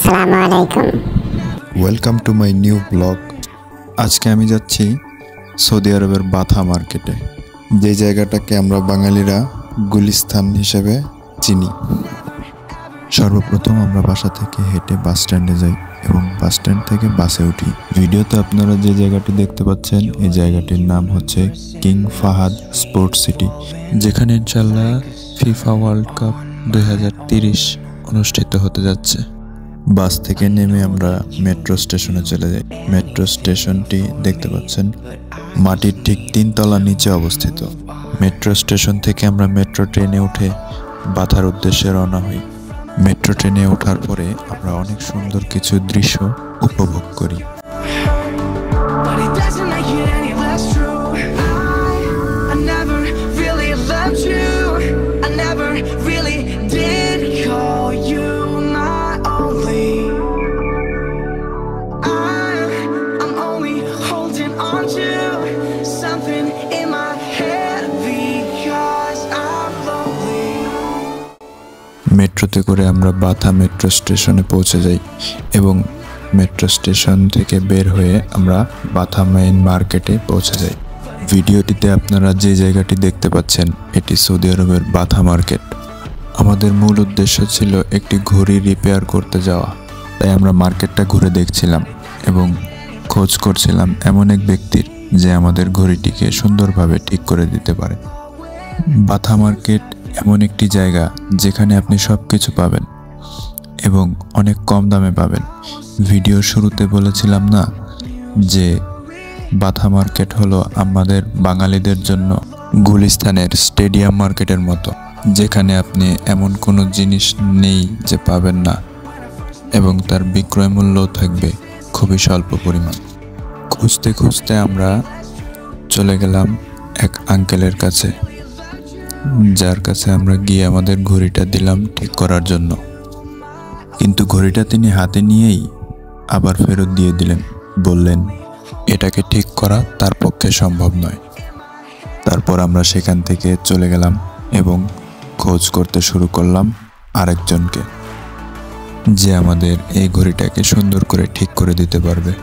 আসসালামু আলাইকুম। Welcome to my new blog. আজকে আমি যাচ্ছি সৌদি আরবের বাথা মার্কেটে, যে জায়গাটাকে আমরা বাঙালিরা গুলিস্তান হিসেবে চিনি। সর্বপ্রথম আমরা বাসা থেকে হেঁটে বাস স্ট্যান্ডে যাই এবং বাস স্ট্যান্ড থেকে বাসে উঠি। ভিডিওতে আপনারা যে জায়গাটি দেখতে পাচ্ছেন, এই জায়গাটির নাম হচ্ছে কিং ফাহাদ স্পোর্টস সিটি, যেখানে ইনশাল্লাহ ফিফা ওয়ার্ল্ড কাপ 2030 অনুষ্ঠিত হতে যাচ্ছে। বাস থেকে নেমে আমরা মেট্রো স্টেশনে চলে যাই। মেট্রো স্টেশনটি দেখতে পাচ্ছেন মাটির ঠিক 3 তলা নিচে অবস্থিত। মেট্রো স্টেশন থেকে আমরা মেট্রো ট্রেনে উঠে বাথার উদ্দেশ্যে রওনা হই। মেট্রো ট্রেনে ওঠার পরে আমরা অনেক সুন্দর কিছু দৃশ্য উপভোগ করি। মেট্রোতে করে আমরা বাথা মেট্রো স্টেশনে পৌঁছে যাই এবং মেট্রো স্টেশন থেকে বের হয়ে আমরা বাথা মেইন মার্কেটে পৌঁছে যাই। ভিডিওটিতে আপনারা যে জায়গাটি দেখতে পাচ্ছেন, এটি সৌদি আরবের বাথা মার্কেট। আমাদের মূল উদ্দেশ্য ছিল একটি ঘড়ি রিপেয়ার করতে যাওয়া, তাই আমরা মার্কেটটা ঘুরে দেখছিলাম এবং খোঁজ করছিলাম এমন এক ব্যক্তির যে আমাদের ঘড়িটিকে সুন্দরভাবে ঠিক করে দিতে পারে। বাথা মার্কেট এমন একটি জায়গা যেখানে আপনি সব কিছু পাবেন এবং অনেক কম দামে পাবেন। ভিডিওর শুরুতে বলেছিলাম না যে বাথা মার্কেট হলো আমাদের বাঙালিদের জন্য গুলিস্তানের স্টেডিয়াম মার্কেটের মতো, যেখানে আপনি এমন কোনো জিনিস নেই যে পাবেন না এবং তার বিক্রয় মূল্যও থাকবে খুবই স্বল্প পরিমাণ। খুঁজতে খুঁজতে আমরা চলে গেলাম এক আঙ্কেলের কাছে, যার কাছে আমরা গিয়ে আমাদের ঘড়িটা দিলাম ঠিক করার জন্য। কিন্তু ঘড়িটা তিনি হাতে নিয়েই আবার ফেরত দিয়ে দিলেন, বললেন এটাকে ঠিক করা তার পক্ষে সম্ভব নয়। তারপর আমরা সেখান থেকে চলে গেলাম এবং খোঁজ করতে শুরু করলাম আরেকজনকে, যে আমাদের এই ঘড়িটাকে সুন্দর করে ঠিক করে দিতে পারবে।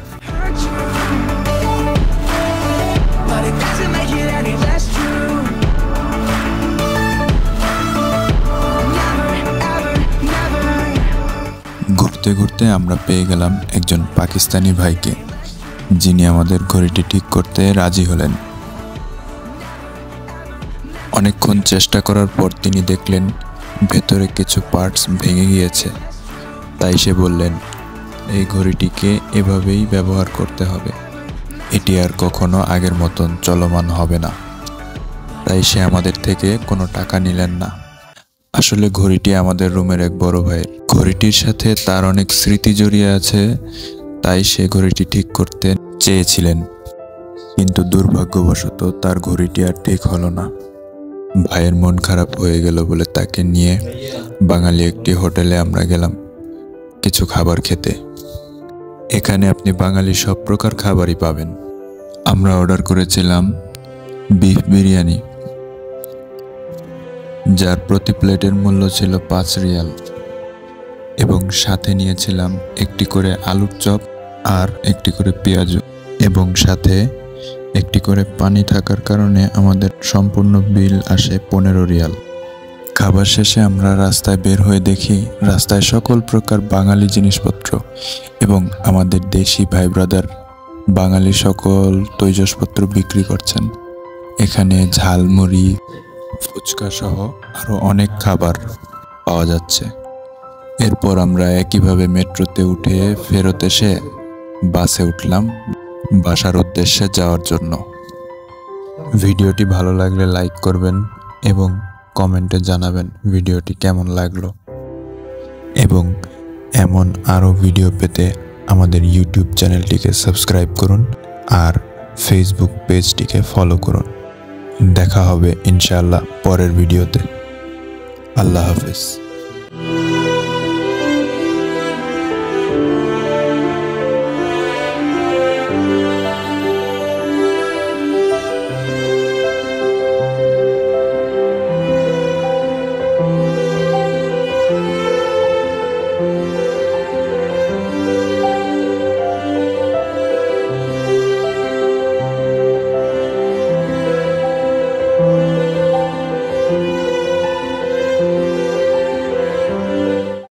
ঘুরতে ঘুরতে আমরা পেয়ে গেলাম একজন পাকিস্তানি ভাইকে, যিনি আমাদের ঘড়িটি ঠিক করতে রাজি হলেন। অনেকক্ষণ চেষ্টা করার পর তিনি দেখলেন ভেতরে কিছু পার্টস ভেঙে গিয়েছে, তাই সে বললেন এই ঘড়িটিকে এভাবেই ব্যবহার করতে হবে, এটি আর কখনো আগের মতন চলমান হবে না। তাই সে আমাদের থেকে কোনো টাকা নিলেন না। আসলে ঘড়িটি আমাদের রুমের এক বড় ভাইয়ের। ঘড়িটির সাথে তার অনেক স্মৃতি জড়িয়ে আছে, তাই সে ঘড়িটি ঠিক করতে চেয়েছিলেন, কিন্তু দুর্ভাগ্যবশত তার ঘড়িটি আর ঠিক হলো না। ভাইয়ের মন খারাপ হয়ে গেল বলে তাকে নিয়ে বাঙালি একটি হোটেলে আমরা গেলাম কিছু খাবার খেতে। এখানে আপনি বাঙালি সব প্রকার খাবারই পাবেন। আমরা অর্ডার করেছিলাম বিফ বিরিয়ানি, যার প্রতি প্লেটের মূল্য ছিল 5 রিয়াল এবং সাথে নিয়েছিলাম একটি করে আলুর চপ আর একটি করে পেঁয়াজু এবং সাথে একটি করে পানি থাকার কারণে আমাদের সম্পূর্ণ বিল আসে 15 রিয়াল। খাবার শেষে আমরা রাস্তায় বের হয়ে দেখি রাস্তায় সকল প্রকার বাঙালি জিনিসপত্র এবং আমাদের দেশি ভাই ব্রাদার বাঙালি সকল তৈজসপত্র বিক্রি করছেন। এখানে ঝালমুড়ি, ফুচকা সহ আরো অনেক খাবার পাওয়া যাচ্ছে। এরপর আমরা একইভাবে মেট্রোতে উঠে ফেরত এসে বাসে উঠলাম বাসার উদ্দেশ্যে যাওয়ার জন্য। ভিডিওটি ভালো লাগলে লাইক করবেন এবং কমেন্টে জানাবেন ভিডিওটি কেমন লাগলো, এবং এমন আরও ভিডিও পেতে আমাদের ইউটিউব চ্যানেলটিকে সাবস্ক্রাইব করুন আর ফেসবুক পেজটিকে ফলো করুন। দেখা হবে ইনশাআল্লাহ পরের ভিডিওতে। আল্লাহ হাফেজ।